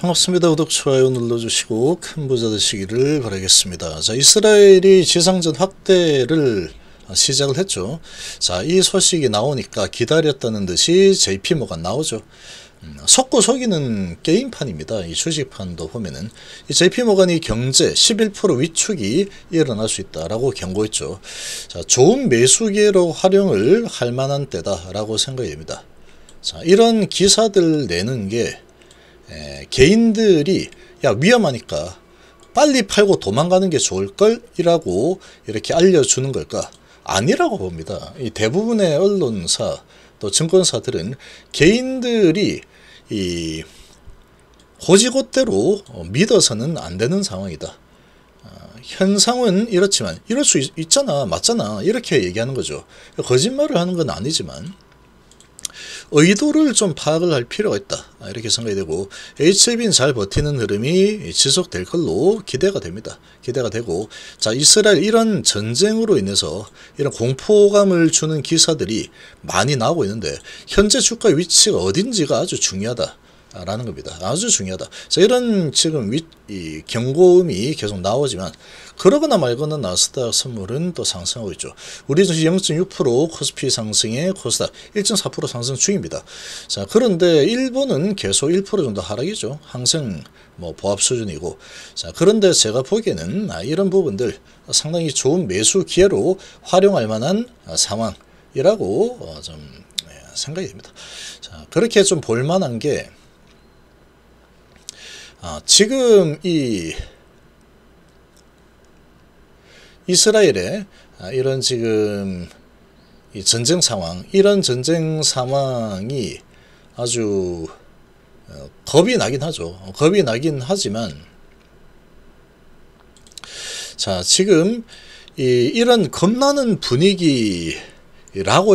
반갑습니다. 구독, 좋아요 눌러주시고 큰 부자 되시기를 바라겠습니다. 자, 이스라엘이 지상전 확대를 시작을 했죠. 자, 이 소식이 나오니까 기다렸다는 듯이 JP모가 나오죠. 속고 속이는 게임판입니다. 이 주식판도 보면은 이 JP모건이 경제 11% 위축이 일어날 수 있다라고 경고했죠. 자, 좋은 매수 기회로 활용을 할 만한 때다라고 생각이 됩니다. 자, 이런 기사들 내는 게 개인들이 야 위험하니까 빨리 팔고 도망가는 게 좋을걸 이라고 이렇게 알려주는 걸까? 아니라고 봅니다. 이 대부분의 언론사 또 증권사들은 개인들이 이 고지곳대로 믿어서는 안 되는 상황이다. 현상은 이렇지만 이럴 수 있잖아, 맞잖아 이렇게 얘기하는 거죠. 거짓말을 하는 건 아니지만 의도를 좀 파악을 할 필요가 있다, 이렇게 생각이 되고, HLB는 잘 버티는 흐름이 지속될 걸로 기대가 됩니다. 기대가 되고, 자, 이스라엘 이런 전쟁으로 인해서 이런 공포감을 주는 기사들이 많이 나오고 있는데 현재 주가 위치가 어딘지가 아주 중요하다 라는 겁니다. 아주 중요하다. 자, 이런 지금 이 경고음이 계속 나오지만 그러거나 말거나 나스닥 선물은 또 상승하고 있죠. 우리 증시 0.6% 코스피 상승에 코스닥 1.4% 상승 중입니다. 자, 그런데 일본은 계속 1% 정도 하락이죠. 항상 뭐 보합 수준이고. 자, 그런데 제가 보기에는 이런 부분들 상당히 좋은 매수 기회로 활용할 만한 상황이라고 좀 생각이 됩니다. 자, 그렇게 좀 볼만한 게 지금 이 이스라엘의 이런 지금 이 전쟁 상황, 이런 전쟁 상황이 아주 겁이 나긴 하죠. 겁이 나긴 하지만, 자, 지금 이런 겁나는 분위기라고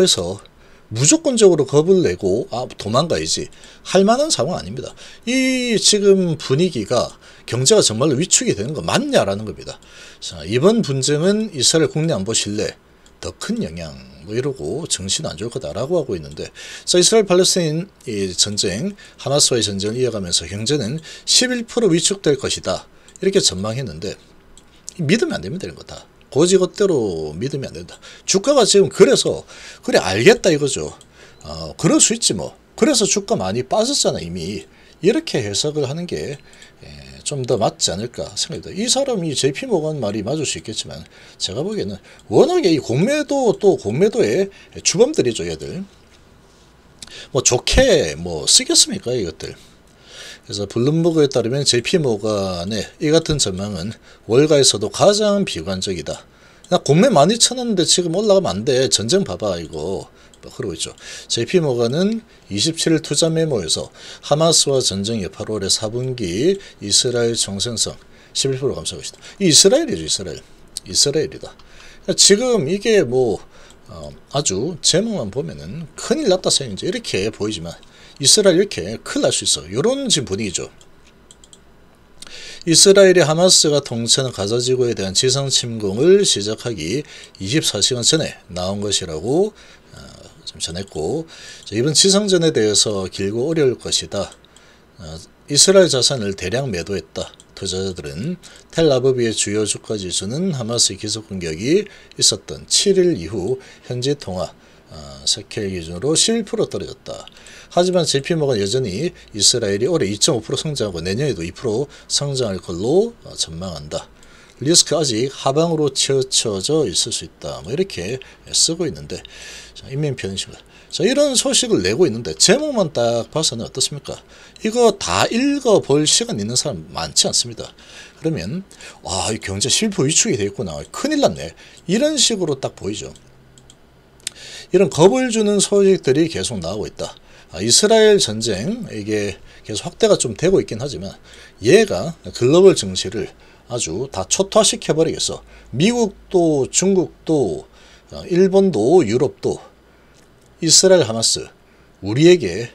해서 무조건적으로 겁을 내고 도망가야지 할 만한 상황 아닙니다. 이 지금 분위기가 경제가 정말로 위축이 되는 거 맞냐라는 겁니다. 자, 이번 분쟁은 이스라엘 국내 안보 신뢰 더 큰 영향 뭐 이러고 정신 안 좋을 거다라고 하고 있는데, 자, 이스라엘 팔레스타인 이 전쟁, 하마스와의 전쟁을 이어가면서 경제는 11% 위축될 것이다 이렇게 전망했는데 믿으면 안 됩니다. 이런 거 다 고지것대로 믿으면 안 된다. 주가가 지금 그래서 그래 알겠다 이거죠. 그럴 수 있지 뭐. 그래서 주가 많이 빠졌잖아 이미. 이렇게 해석을 하는 게 좀 더 맞지 않을까 생각합니다. 이 사람이 JP모건 말이 맞을 수 있겠지만 제가 보기에는 워낙에 이 공매도 또 공매도의 주범들이죠 얘들. 뭐 좋게 뭐 쓰겠습니까 이것들. 그래서 블룸버그에 따르면 JP모건의 이 같은 전망은 월가에서도 가장 비관적이다. 나 공매 많이 쳐놨는데 지금 올라가면 안 돼. 전쟁 봐봐 이거. 그러고 있죠. JP모건은 27일 투자 메모에서 하마스와 전쟁 여파 8월의 4분기 이스라엘 정생성 11% 감소하고 있다. 이스라엘이죠. 이스라엘이다. 지금 이게 뭐 아주 제목만 보면은 큰일 났다 생이죠. 이렇게 보이지만 이스라엘 이렇게 큰일 날 수 있어. 이런 지금 분위기죠. 이스라엘이 하마스가 통치하는 가자지구에 대한 지상 침공을 시작하기 24시간 전에 나온 것이라고 좀 전했고, 이번 지상전에 대해서 길고 어려울 것이다. 이스라엘 자산을 대량 매도했다. 투자자들은 텔아비브의 주요 주가 지수는 하마스의 기습 공격이 있었던 7일 이후 현지 통화 세켈 기준으로 11% 떨어졌다. 하지만 JP모건 여전히 이스라엘이 올해 2.5% 성장하고 내년에도 2% 성장할 걸로 전망한다. 리스크 아직 하방으로 치우쳐져 있을 수 있다. 뭐 이렇게 쓰고 있는데, 자, 인민편의신문. 자, 이런 소식을 내고 있는데 제목만 딱 봐서는 어떻습니까? 이거 다 읽어볼 시간 있는 사람 많지 않습니다. 그러면 이 경제 실패 위축이 되어 있구나. 큰일 났네. 이런 식으로 딱 보이죠. 이런 겁을 주는 소식들이 계속 나오고 있다. 이스라엘 전쟁 이게 계속 확대가 좀 되고 있긴 하지만 얘가 글로벌 증시를 아주 다 초토화시켜 버리겠어. 미국도 중국도 일본도 유럽도 이스라엘 하마스 우리에게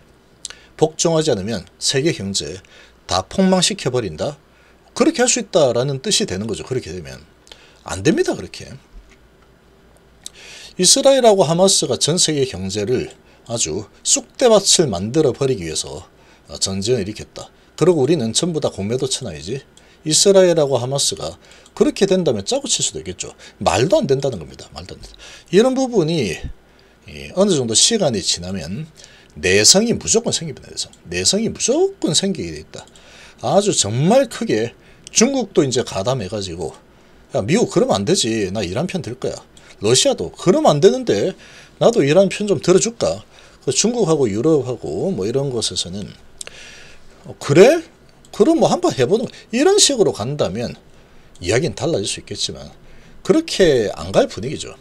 복종하지 않으면 세계 경제 다 폭망시켜 버린다. 그렇게 할 수 있다라는 뜻이 되는 거죠. 그렇게 되면 안 됩니다. 그렇게 이스라엘하고 하마스가 전 세계 경제를 아주 쑥대밭을 만들어 버리기 위해서 전쟁을 일으켰다. 그리고 우리는 전부 다 공매도 천하이지. 이스라엘하고 하마스가 그렇게 된다면 짜고 칠 수도 있겠죠. 말도 안 된다는 겁니다. 말도 안 된다. 이런 부분이 어느 정도 시간이 지나면 내성이 무조건 생깁니다. 내성이 무조건 생기게 돼 있다. 아주 정말 크게 중국도 이제 가담해가지고 야, 미국 그러면 안 되지. 나 이란 편 들 거야. 러시아도 그러면 안 되는데 나도 이란 편 좀 들어줄까. 중국하고 유럽하고 뭐 이런 곳에서는 그래? 그럼 뭐 한번 해보는 거. 이런 식으로 간다면 이야기는 달라질 수 있겠지만 그렇게 안 갈 분위기죠.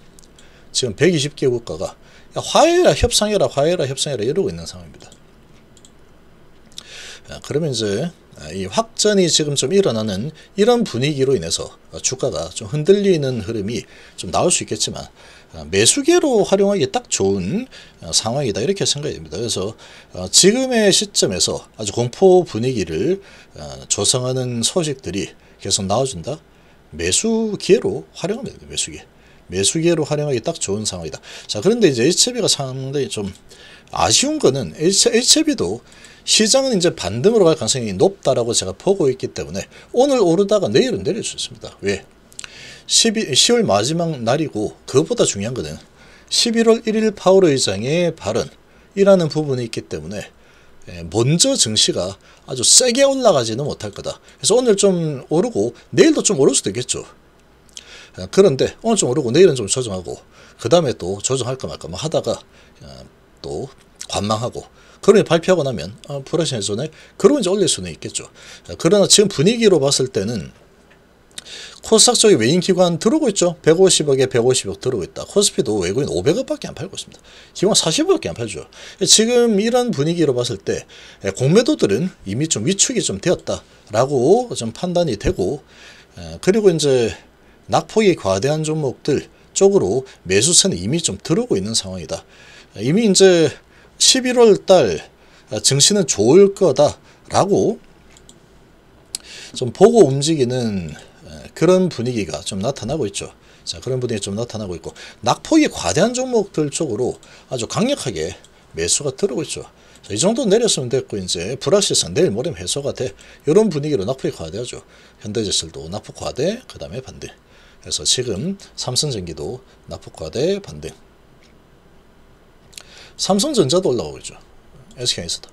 지금 120개 국가가 야, 화해라 협상해라 화해라 협상해라 이러고 있는 상황입니다. 그러면 이제 이 확전이 지금 좀 일어나는 이런 분위기로 인해서 주가가 좀 흔들리는 흐름이 좀 나올 수 있겠지만 매수계로 활용하기 딱 좋은 상황이다 이렇게 생각이 됩니다. 그래서 지금의 시점에서 아주 공포 분위기를 조성하는 소식들이 계속 나와준다. 매수기회로 활용하면 됩니다. 매수기회로 활용하기 딱 좋은 상황이다. 자, 그런데 이제 HLB가 상당히 좀 아쉬운 거는 HLB도 시장은 이제 반등으로 갈 가능성이 높다라고 제가 보고 있기 때문에 오늘 오르다가 내일은 내릴 수 있습니다. 왜? 10월 마지막 날이고 그것보다 중요한 거는 11월 1일 파월 의장의 발언이라는 부분이 있기 때문에 먼저 증시가 아주 세게 올라가지는 못할 거다. 그래서 오늘 좀 오르고 내일도 좀 오를 수도 있겠죠. 그런데 오늘 좀 오르고 내일은 좀 조정하고 그 다음에 또 조정할까 말까 뭐 하다가 또 관망하고 그러면 발표하고 나면 불확실해지네. 그러면 이제 올릴 수는 있겠죠. 그러나 지금 분위기로 봤을 때는 코스닥 쪽에 외인 기관 들어오고 있죠. 150억에 150억 들어오고 있다. 코스피도 외국인 500억밖에 안 팔고 있습니다. 기관 40억밖에 안 팔죠. 지금 이런 분위기로 봤을 때 공매도들은 이미 좀 위축이 좀 되었다라고 좀 판단이 되고 그리고 이제 낙폭이 과대한 종목들 쪽으로 매수세는 이미 좀 들어오고 있는 상황이다. 이미 이제 11월 달 증시는 좋을 거다라고 좀 보고 움직이는 그런 분위기가 좀 나타나고 있죠. 자, 그런 분위기 좀 나타나고 있고 낙폭이 과대한 종목들 쪽으로 아주 강력하게 매수가 들어오고 있죠. 자, 이 정도 내렸으면 됐고 이제 불확실성 내일 모레면 해소가 돼. 이런 분위기로 낙폭이 과대하죠. 현대제철도 낙폭 과대, 그 다음에 반등. 그래서 지금 삼성전기도 낙폭 과대, 반등. 삼성전자도 올라오고 있죠. SK하이닉스도.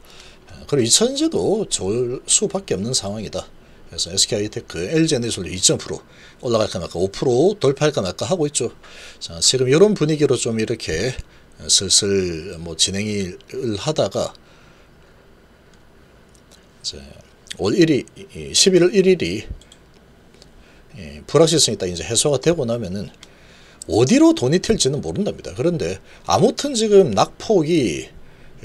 그리고 2차전지도 좋을 수밖에 없는 상황이다. 그래서 SK하이테크, LG에너지솔루 2.0% 올라갈까 말까 5% 돌파할까 말까 하고 있죠. 자, 지금 이런 분위기로 좀 이렇게 슬슬 뭐 진행을 하다가 이제 올 1일 11월 1일이 불확실성이 딱 이제 해소가 되고 나면은 어디로 돈이 튈지는 모른답니다. 그런데 아무튼 지금 낙폭이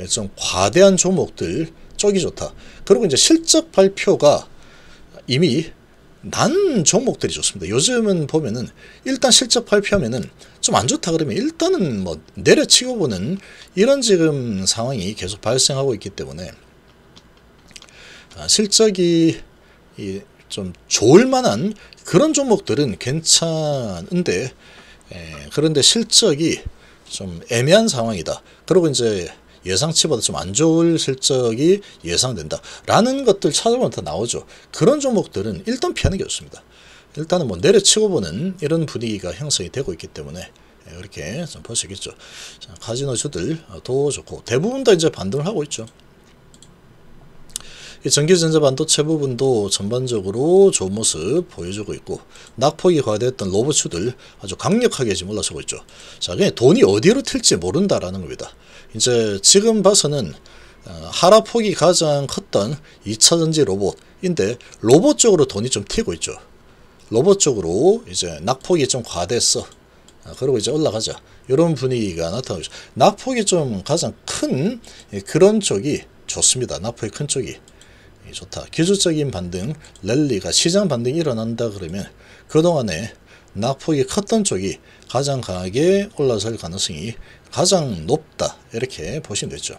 좀 과대한 종목들 쪽이 좋다. 그리고 이제 실적 발표가 이미 난 종목들이 좋습니다. 요즘은 보면은 일단 실적 발표하면은 좀 안 좋다 그러면 일단은 뭐 내려치고 보는 이런 지금 상황이 계속 발생하고 있기 때문에 실적이 좀 좋을 만한 그런 종목들은 괜찮은데 그런데 실적이 좀 애매한 상황이다. 그리고 이제 예상치보다 좀 안 좋을 실적이 예상된다. 라는 것들 찾아보면 다 나오죠. 그런 종목들은 일단 피하는 게 좋습니다. 일단은 뭐 내려치고 보는 이런 분위기가 형성이 되고 있기 때문에 이렇게 좀 볼 수 있겠죠. 자, 카지노주들도 좋고 대부분 다 이제 반등을 하고 있죠. 이 전기전자 반도체 부분도 전반적으로 좋은 모습 보여주고 있고 낙폭이 과대했던 로봇주들 아주 강력하게 지금 올라서고 있죠. 자, 그냥 돈이 어디로 튈지 모른다라는 겁니다. 이제 지금 봐서는 하락폭이 가장 컸던 2차전지 로봇인데 로봇 쪽으로 돈이 좀 튀고 있죠. 로봇 쪽으로 이제 낙폭이 좀 과대했어. 그리고 이제 올라가자. 이런 분위기가 나타나고 있죠. 낙폭이 좀 가장 큰 그런 쪽이 좋습니다. 낙폭이 큰 쪽이 좋다. 기술적인 반등, 랠리가 시장 반등이 일어난다 그러면 그동안에 낙폭이 컸던 쪽이 가장 강하게 올라설 가능성이 가장 높다. 이렇게 보시면 되죠.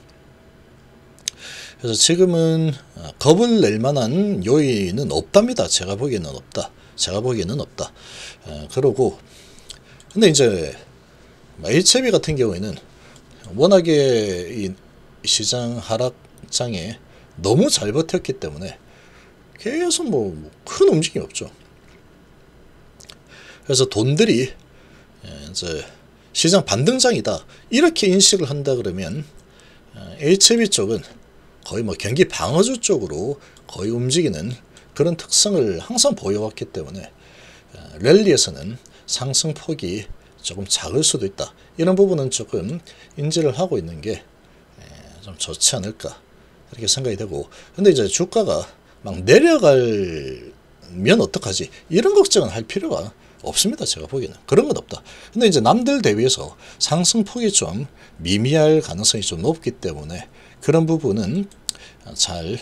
그래서 지금은 겁을 낼 만한 요인은 없답니다. 제가 보기에는 없다. 그러고 근데 이제 HLB 같은 경우에는 워낙에 이 시장 하락장에 너무 잘 버텼기 때문에 계속 뭐 큰 움직임이 없죠. 그래서 돈들이 이제 시장 반등장이다 이렇게 인식을 한다 그러면 HB 쪽은 거의 뭐 경기 방어주 쪽으로 거의 움직이는 그런 특성을 항상 보여왔기 때문에 랠리에서는 상승폭이 조금 작을 수도 있다. 이런 부분은 조금 인지를 하고 있는 게 좀 좋지 않을까 이렇게 생각이 되고, 근데 이제 주가가 막 내려가면 어떡하지 이런 걱정은 할 필요가 없습니다. 제가 보기에는 그런 건 없다. 근데 이제 남들 대비해서 상승폭이 좀 미미할 가능성이 좀 높기 때문에 그런 부분은 잘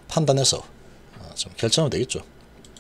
판단해서 좀 결정하면 되겠죠.